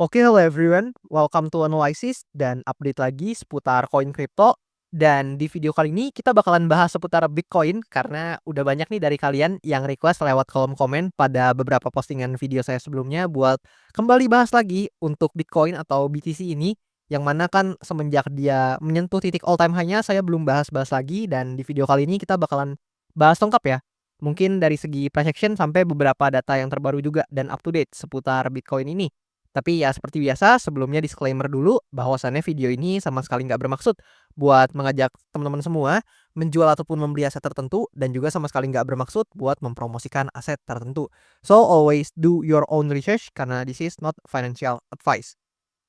Oke, hello everyone. Welcome to Analysis dan update lagi seputar koin kripto. Dan di video kali ini kita bakalan bahas seputar Bitcoin karena udah banyak nih dari kalian yang request lewat kolom komen pada beberapa postingan video saya sebelumnya buat kembali bahas lagi untuk Bitcoin atau BTC ini, yang mana kan semenjak dia menyentuh titik all time high-nya saya belum bahas-bahas lagi, dan di video kali ini kita bakalan bahas lengkap ya. Mungkin dari segi price action sampai beberapa data yang terbaru juga dan up to date seputar Bitcoin ini. Tapi ya seperti biasa, sebelumnya disclaimer dulu bahwasannya video ini sama sekali nggak bermaksud buat mengajak teman-teman semua menjual ataupun membeli aset tertentu, dan juga sama sekali nggak bermaksud buat mempromosikan aset tertentu. So always do your own research karena this is not financial advice.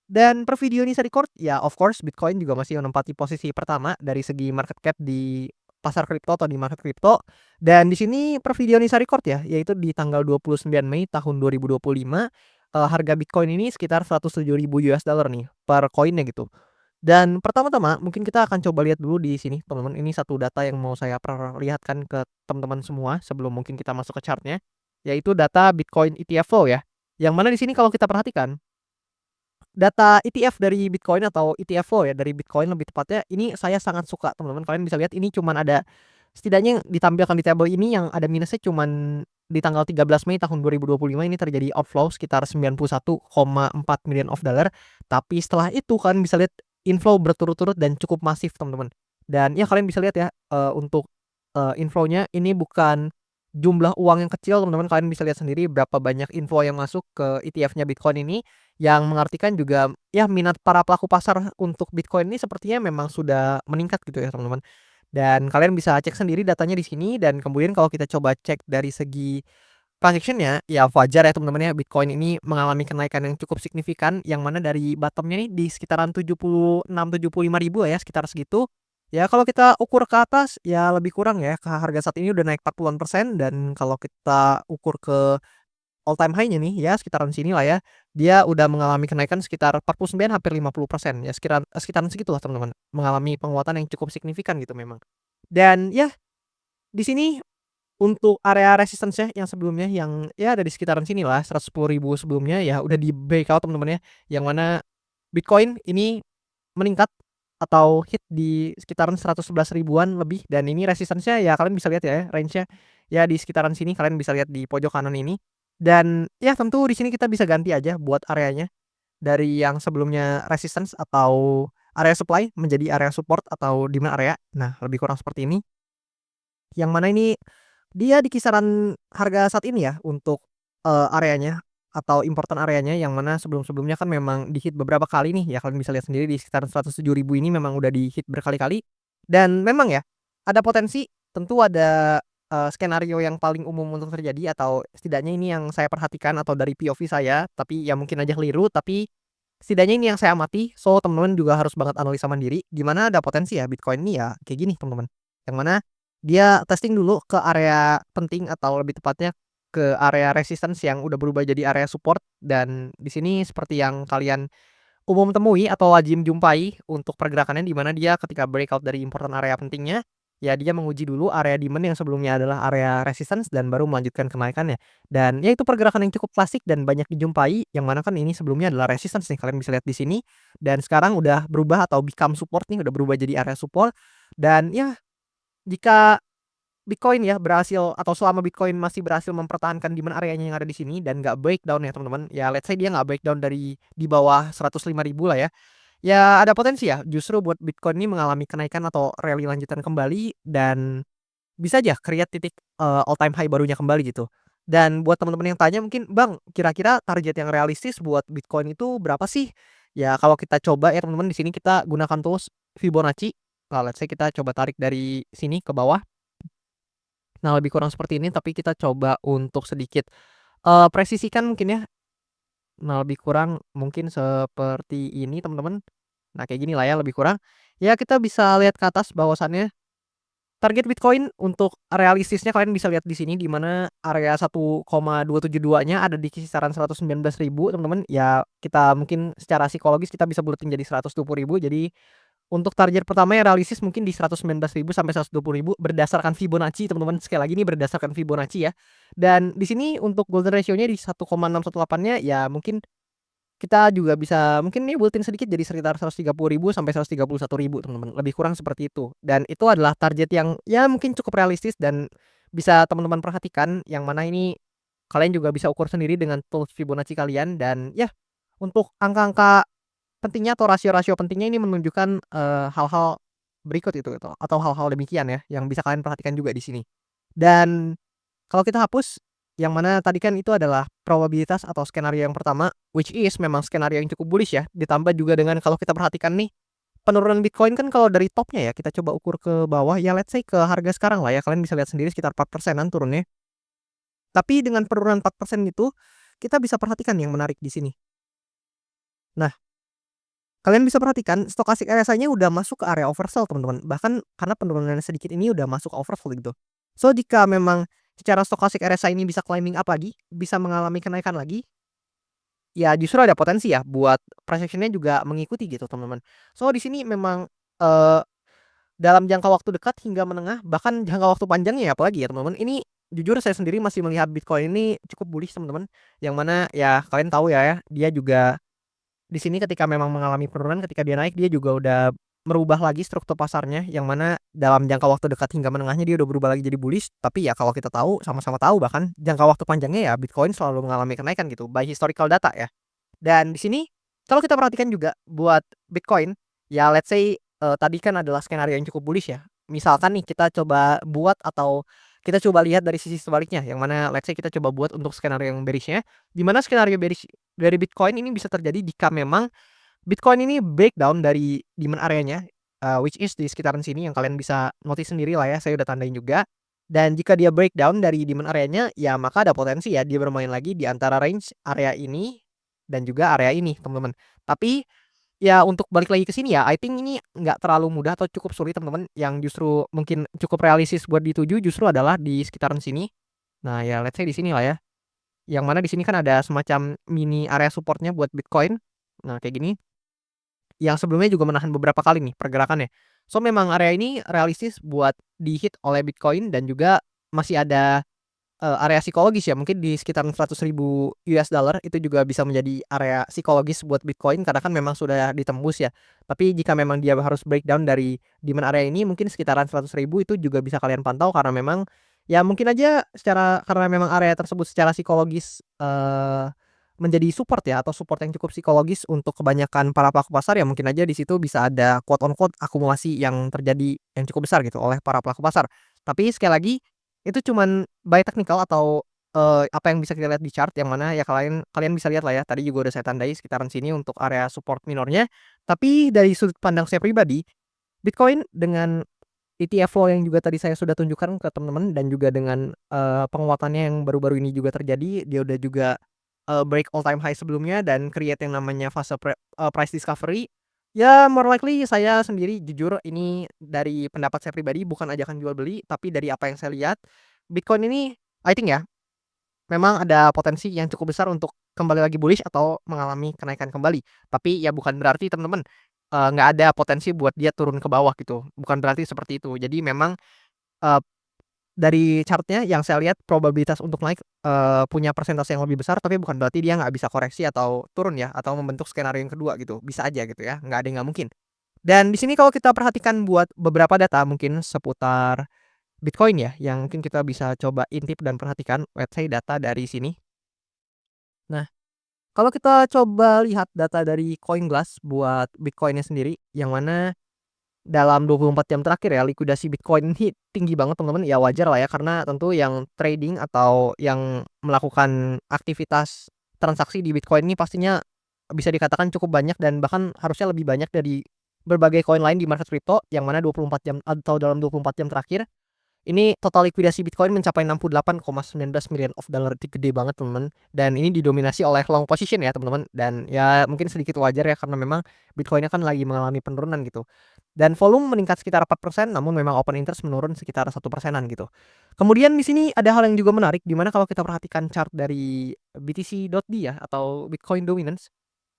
Dan per video ini saya record, ya of course Bitcoin juga masih menempati posisi pertama dari segi market cap di pasar kripto atau di market kripto. Dan di sini per video ini saya record ya, yaitu di tanggal 29 Mei tahun 2025, harga Bitcoin ini sekitar $107.000 nih per koinnya gitu. Dan pertama-tama mungkin kita akan coba lihat dulu di sini teman-teman, ini satu data yang mau saya perlihatkan ke teman-teman semua sebelum mungkin kita masuk ke chartnya, yaitu data Bitcoin ETF flow ya. Yang mana di sini kalau kita perhatikan data ETF dari Bitcoin atau ETF flow ya, dari Bitcoin lebih tepatnya, ini saya sangat suka teman-teman. Kalian bisa lihat ini cuman ada setidaknya yang ditampilkan di tabel ini yang ada minusnya cuman di tanggal 13 Mei tahun 2025 ini terjadi outflow sekitar 91,4 million of dollar. Tapi setelah itu kalian bisa lihat inflow berturut-turut dan cukup masif teman-teman. Dan ya kalian bisa lihat ya, untuk inflow-nya ini bukan jumlah uang yang kecil teman-teman. Kalian bisa lihat sendiri berapa banyak info yang masuk ke ETF-nya Bitcoin ini, yang mengartikan juga ya minat para pelaku pasar untuk Bitcoin ini sepertinya memang sudah meningkat gitu ya teman-teman. Dan kalian bisa cek sendiri datanya di sini, dan kemudian kalau kita coba cek dari segi price action-nya, ya wajar ya teman-teman ya, Bitcoin ini mengalami kenaikan yang cukup signifikan, yang mana dari bottom-nya nih di sekitaran 76.000-75.000 ya, sekitar segitu. Ya kalau kita ukur ke atas ya lebih kurang ya, ke harga saat ini udah naik 40-an%, dan kalau kita ukur ke all time high-nya nih ya sekitaran sini lah ya, dia udah mengalami kenaikan sekitar 49 hampir 50% ya, sekitaran segitulah teman-teman, mengalami penguatan yang cukup signifikan gitu memang. Dan ya di sini untuk area resistance-nya yang sebelumnya yang ya ada di sekitaran sinilah 110.000 sebelumnya ya udah di breakout teman-teman ya, yang mana Bitcoin ini meningkat atau hit di sekitaran 111 ribuan lebih, dan ini resistance-nya ya kalian bisa lihat ya range-nya ya di sekitaran sini, kalian bisa lihat di pojok kanan ini. Dan ya tentu di sini kita bisa ganti aja buat areanya dari yang sebelumnya resistance atau area supply menjadi area support atau demand area. Nah, lebih kurang seperti ini. Yang mana ini dia di kisaran harga saat ini ya untuk, areanya atau important areanya, yang mana sebelum-sebelumnya kan memang di-hit beberapa kali nih ya, kalian bisa lihat sendiri di sekitar 107.000 ini memang udah di-hit berkali-kali. Dan memang ya, ada potensi, tentu ada, skenario yang paling umum untuk terjadi, atau setidaknya ini yang saya perhatikan atau dari POV saya, tapi ya mungkin aja keliru, tapi setidaknya ini yang saya amati. So teman-teman juga harus banget analisa mandiri, gimana ada potensi ya Bitcoin ini ya kayak gini teman-teman, yang mana dia testing dulu ke area penting atau lebih tepatnya ke area resistance yang udah berubah jadi area support. Dan di sini seperti yang kalian umum temui atau wajib jumpai untuk pergerakannya, di mana dia ketika breakout dari important area pentingnya, ya dia menguji dulu area demand yang sebelumnya adalah area resistance dan baru melanjutkan kenaikannya. Dan ya itu pergerakan yang cukup klasik dan banyak dijumpai, yang mana kan ini sebelumnya adalah resistance nih, kalian bisa lihat di sini, dan sekarang udah berubah atau become support nih, udah berubah jadi area support. Dan ya jika Bitcoin ya berhasil, atau selama Bitcoin masih berhasil mempertahankan demand areanya yang ada di sini dan nggak breakdown ya teman-teman, ya let's say dia nggak breakdown dari di bawah 105.000 lah ya, ya ada potensi ya justru buat Bitcoin ini mengalami kenaikan atau rally lanjutan kembali, dan bisa aja create titik, all time high barunya kembali gitu. Dan buat teman-teman yang tanya mungkin, "Bang, kira-kira target yang realistis buat Bitcoin itu berapa sih?" Ya kalau kita coba ya teman-teman, di sini kita gunakan tools Fibonacci. Let's say kita coba tarik dari sini ke bawah. Nah, lebih kurang seperti ini, tapi kita coba untuk sedikit, presisikan mungkin ya. Nah, lebih kurang mungkin seperti ini teman-teman. Nah, kayak gini lah ya lebih kurang. Ya kita bisa lihat ke atas bahwasannya target Bitcoin untuk realistisnya kalian bisa lihat di sini, di mana area 1,272-nya ada di kisaran 119.000 teman-teman. Ya kita mungkin secara psikologis kita bisa buletin jadi 120.000. Jadi untuk target pertama yang realistis mungkin di 119.000 sampai 120.000 berdasarkan Fibonacci teman-teman. Sekali lagi ini berdasarkan Fibonacci ya. Dan di sini untuk golden ratio-nya di 1,618-nya ya mungkin kita juga bisa mungkin nih buletin sedikit jadi sekitar 130.000 sampai 131.000 teman-teman, lebih kurang seperti itu. Dan itu adalah target yang ya mungkin cukup realistis dan bisa teman-teman perhatikan, yang mana ini kalian juga bisa ukur sendiri dengan tools Fibonacci kalian. Dan ya, untuk angka-angka pentingnya atau rasio-rasio pentingnya ini menunjukkan, hal-hal berikut itu atau hal-hal demikian ya, yang bisa kalian perhatikan juga di sini. Dan kalau kita hapus, yang mana tadi kan itu adalah probabilitas atau skenario yang pertama, which is memang skenario yang cukup bullish ya, ditambah juga dengan kalau kita perhatikan nih, penurunan Bitcoin kan kalau dari topnya ya, kita coba ukur ke bawah ya, let's say ke harga sekarang lah ya, kalian bisa lihat sendiri sekitar 4%-an turunnya. Tapi dengan penurunan 4% itu, kita bisa perhatikan yang menarik di sini. Nah, kalian bisa perhatikan stochastic RSI-nya udah masuk ke area oversold teman-teman, bahkan karena penurunan sedikit ini udah masuk ke oversold gitu. So, jika memang secara stochastic RSI ini bisa climbing up lagi, bisa mengalami kenaikan lagi, ya justru ada potensi ya buat price action-nya juga mengikuti gitu teman-teman. So, di sini memang, eee, dalam jangka waktu dekat hingga menengah, bahkan jangka waktu panjangnya ya apalagi ya teman-teman, ini jujur saya sendiri masih melihat Bitcoin ini cukup bullish teman-teman, yang mana ya kalian tahu ya, dia juga di sini ketika memang mengalami penurunan, ketika dia naik dia juga udah merubah lagi struktur pasarnya, yang mana dalam jangka waktu dekat hingga menengahnya dia udah berubah lagi jadi bullish. Tapi ya kalau kita tahu, sama-sama tahu bahkan jangka waktu panjangnya ya Bitcoin selalu mengalami kenaikan gitu by historical data ya. Dan di sini kalau kita perhatikan juga buat Bitcoin, ya let's say, tadi kan adalah skenario yang cukup bullish ya. Misalkan nih kita coba buat atau kita coba lihat dari sisi sebaliknya, yang mana let's say kita coba buat untuk skenario yang bearish-nya, di mana skenario bearish dari Bitcoin ini bisa terjadi jika memang Bitcoin ini breakdown dari demand area-nya, which is di sekitaran sini yang kalian bisa notice sendiri lah ya, saya udah tandain juga. Dan jika dia breakdown dari demand area-nya, ya maka ada potensi ya dia bermain lagi di antara range area ini dan juga area ini, teman-teman. Tapi ya untuk balik lagi ke sini ya, I think ini nggak terlalu mudah atau cukup sulit teman-teman, yang justru mungkin cukup realistis buat dituju justru adalah di sekitaran sini. Nah ya let's say di sini lah ya, yang mana di sini kan ada semacam mini area support-nya buat Bitcoin. Nah kayak gini. Yang sebelumnya juga menahan beberapa kali nih pergerakannya. So, memang area ini realistis buat di-hit oleh Bitcoin dan juga masih ada, area psikologis ya, mungkin di sekitar 100.000 US dollar itu juga bisa menjadi area psikologis buat Bitcoin karena kan memang sudah ditembus ya. Tapi jika memang dia harus breakdown dari demand area ini mungkin sekitaran 100.000 itu juga bisa kalian pantau karena memang ya mungkin aja karena memang area tersebut secara psikologis, menjadi support ya, atau support yang cukup psikologis untuk kebanyakan para pelaku pasar, ya mungkin aja di situ bisa ada quote on quote akumulasi yang terjadi yang cukup besar gitu oleh para pelaku pasar. Tapi sekali lagi itu cuman by technical atau, apa yang bisa kita lihat di chart, yang mana ya kalian kalian bisa lihat lah ya, tadi juga udah saya tandai sekitaran sini untuk area support minornya. Tapi dari sudut pandang saya pribadi, Bitcoin dengan ETF flow yang juga tadi saya sudah tunjukkan ke teman-teman dan juga dengan, penguatannya yang baru-baru ini juga terjadi, dia udah juga, break all time high sebelumnya dan create yang namanya fase price discovery. Ya more likely saya sendiri jujur ini dari pendapat saya pribadi bukan ajakan jual beli, tapi dari apa yang saya lihat, Bitcoin ini I think ya, memang ada potensi yang cukup besar untuk kembali lagi bullish atau mengalami kenaikan kembali. Tapi ya bukan berarti teman-teman, nggak ada potensi buat dia turun ke bawah gitu, bukan berarti seperti itu. Jadi memang, eee, dari chart-nya yang saya lihat probabilitas untuk naik, punya persentase yang lebih besar, tapi bukan berarti dia nggak bisa koreksi atau turun ya, atau membentuk skenario yang kedua gitu, bisa aja gitu ya, nggak ada yang nggak mungkin. Dan di sini kalau kita perhatikan buat beberapa data mungkin seputar Bitcoin ya, yang mungkin kita bisa coba intip dan perhatikan, let's say data dari sini. Nah, kalau kita coba lihat data dari CoinGlass buat Bitcoin-nya sendiri, yang mana dalam 24 jam terakhir ya, likuidasi Bitcoin ini tinggi banget teman-teman, ya wajar lah ya, karena tentu yang trading atau yang melakukan aktivitas transaksi di Bitcoin ini pastinya bisa dikatakan cukup banyak dan bahkan harusnya lebih banyak dari berbagai koin lain di market crypto, yang mana 24 jam atau dalam 24 jam terakhir ini total likuidasi Bitcoin mencapai 68,19 million of dollar, itu gede banget teman-teman, dan ini didominasi oleh long position ya teman-teman, dan ya mungkin sedikit wajar ya karena memang Bitcoin-nya kan lagi mengalami penurunan gitu. Dan volume meningkat sekitar 4%, namun memang open interest menurun sekitar 1%-an gitu. Kemudian di sini ada hal yang juga menarik, di mana kalau kita perhatikan chart dari BTC.D ya, atau Bitcoin Dominance,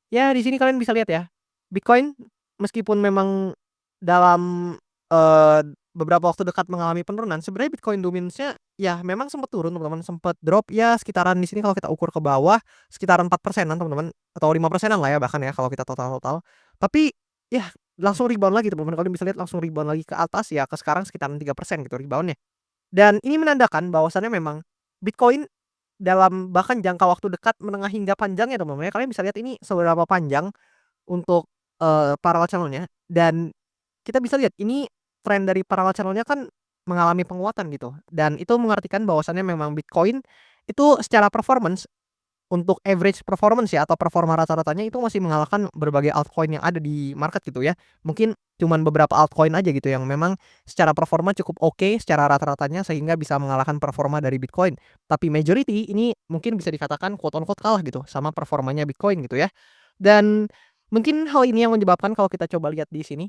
ya di sini kalian bisa lihat ya, Bitcoin meskipun memang dalam, beberapa waktu dekat mengalami penurunan, sebenarnya Bitcoin dominance-nya ya memang sempat turun teman-teman, sempat drop ya sekitaran di sini kalau kita ukur ke bawah sekitaran 4%-an teman-teman, atau 5%-an lah ya bahkan ya kalau kita total-total. Tapi ya langsung rebound lagi teman-teman, kalian bisa lihat langsung rebound lagi ke atas ya ke sekarang sekitaran 3% gitu rebound-nya. Dan ini menandakan bahwasannya memang Bitcoin dalam bahkan jangka waktu dekat, menengah, hingga panjang ya teman-teman ya, kalian bisa lihat ini seberapa panjang untuk, parallel channel-nya, dan kita bisa lihat ini tren dari parallel channel-nya kan mengalami penguatan gitu, dan itu mengartikan bahwasannya memang Bitcoin itu secara performance untuk average performance ya atau performa rata-ratanya itu masih mengalahkan berbagai altcoin yang ada di market gitu ya. Mungkin cuman beberapa altcoin aja gitu yang memang secara performa cukup oke secara rata-ratanya sehingga bisa mengalahkan performa dari Bitcoin. Tapi majority ini mungkin bisa dikatakan quote on quote kalah gitu sama performanya Bitcoin gitu ya. Dan mungkin hal ini yang menyebabkan kalau kita coba lihat di sini.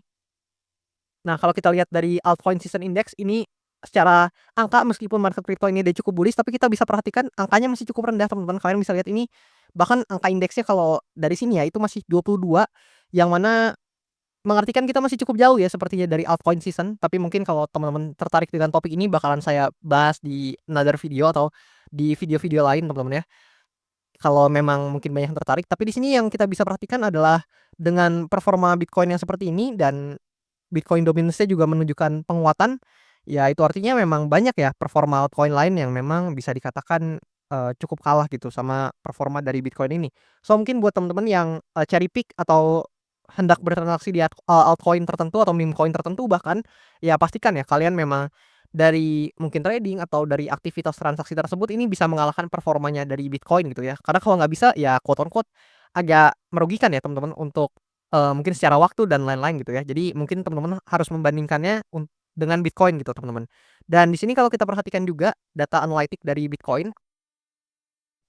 Nah, kalau kita lihat dari altcoin season index ini secara angka meskipun market crypto ini udah cukup bullish, tapi kita bisa perhatikan angkanya masih cukup rendah teman-teman. Kalian bisa lihat ini bahkan angka indeksnya kalau dari sini ya itu masih 22, yang mana mengartikan kita masih cukup jauh ya sepertinya dari altcoin season. Tapi mungkin kalau teman-teman tertarik dengan topik ini bakalan saya bahas di another video atau di video-video lain teman-teman ya. Kalau memang mungkin banyak yang tertarik, tapi di sini yang kita bisa perhatikan adalah dengan performa Bitcoin yang seperti ini dan Bitcoin dominance-nya juga menunjukkan penguatan, ya itu artinya memang banyak ya performa altcoin lain yang memang bisa dikatakan, cukup kalah gitu sama performa dari Bitcoin ini. So mungkin buat teman-teman yang, cherry pick atau hendak bertransaksi di altcoin tertentu atau meme coin tertentu bahkan, ya pastikan ya kalian memang dari mungkin trading atau dari aktivitas transaksi tersebut ini bisa mengalahkan performanya dari Bitcoin gitu ya. Karena kalau nggak bisa ya quote on quote agak merugikan ya teman-teman untuk mungkin secara waktu dan lain-lain gitu ya. Jadi mungkin teman-teman harus membandingkannya dengan Bitcoin gitu teman-teman. Dan di sini kalau kita perhatikan juga data analitik dari Bitcoin.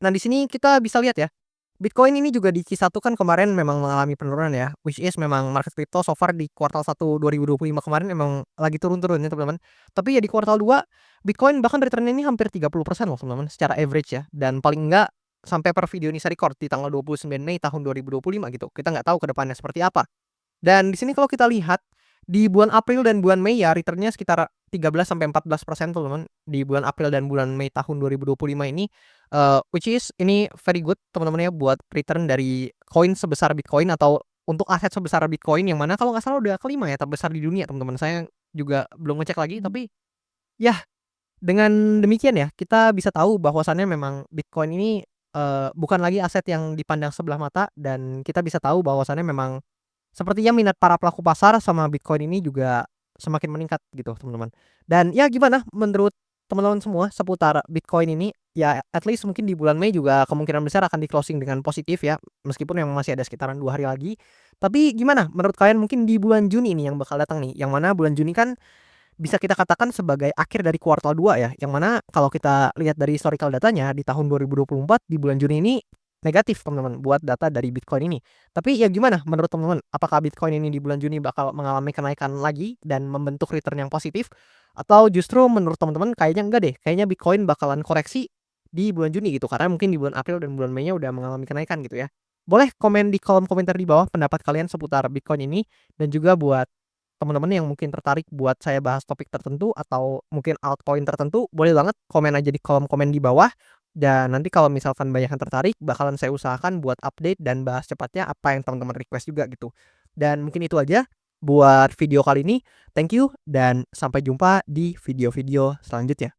Nah di sini kita bisa lihat ya, Bitcoin ini juga di Q1 kan kemarin memang mengalami penurunan ya, which is memang market crypto so far di kuartal 1 2025 kemarin memang lagi turun-turunnya teman-teman. Tapi ya di kuartal 2 Bitcoin bahkan return-nya ini hampir 30% loh teman-teman secara average ya, dan paling enggak sampai per video ini saya record di tanggal 29 Mei tahun 2025 gitu. Kita nggak tahu ke depannya seperti apa. Dan di sini kalau kita lihat, di bulan April dan bulan Mei ya return-nya sekitar 13 sampai 14% teman-teman, di bulan April dan bulan Mei tahun 2025 ini, which is ini very good teman-teman ya buat return dari koin sebesar Bitcoin atau untuk aset sebesar Bitcoin yang mana kalau nggak salah udah kelima ya terbesar di dunia teman-teman. Saya juga belum ngecek lagi tapi ya dengan demikian ya kita bisa tahu bahwasannya memang Bitcoin ini, bukan lagi aset yang dipandang sebelah mata dan kita bisa tahu bahwasannya memang sepertinya minat para pelaku pasar sama Bitcoin ini juga semakin meningkat gitu, teman-teman. Dan ya gimana menurut teman-teman semua seputar Bitcoin ini? Ya at least mungkin di bulan Mei juga kemungkinan besar akan di-closing dengan positif ya, meskipun memang masih ada sekitaran 2 hari lagi. Tapi gimana menurut kalian mungkin di bulan Juni ini yang bakal datang nih, yang mana bulan Juni kan bisa kita katakan sebagai akhir dari kuartal 2 ya, yang mana kalau kita lihat dari historical datanya di tahun 2024 di bulan Juni ini negatif teman-teman buat data dari Bitcoin ini. Tapi ya gimana menurut teman-teman? Apakah Bitcoin ini di bulan Juni bakal mengalami kenaikan lagi dan membentuk return yang positif? Atau justru menurut teman-teman kayaknya enggak deh, kayaknya Bitcoin bakalan koreksi di bulan Juni gitu, karena mungkin di bulan April dan bulan Mei-nya udah mengalami kenaikan gitu ya. Boleh komen di kolom komentar di bawah pendapat kalian seputar Bitcoin ini, dan juga buat teman-teman yang mungkin tertarik buat saya bahas topik tertentu atau mungkin altcoin tertentu, boleh banget komen aja di kolom komen di bawah. Dan nanti kalau misalkan banyak yang tertarik, bakalan saya usahakan buat update dan bahas cepatnya apa yang teman-teman request juga gitu. Dan mungkin itu aja buat video kali ini. Thank you dan sampai jumpa di video-video selanjutnya.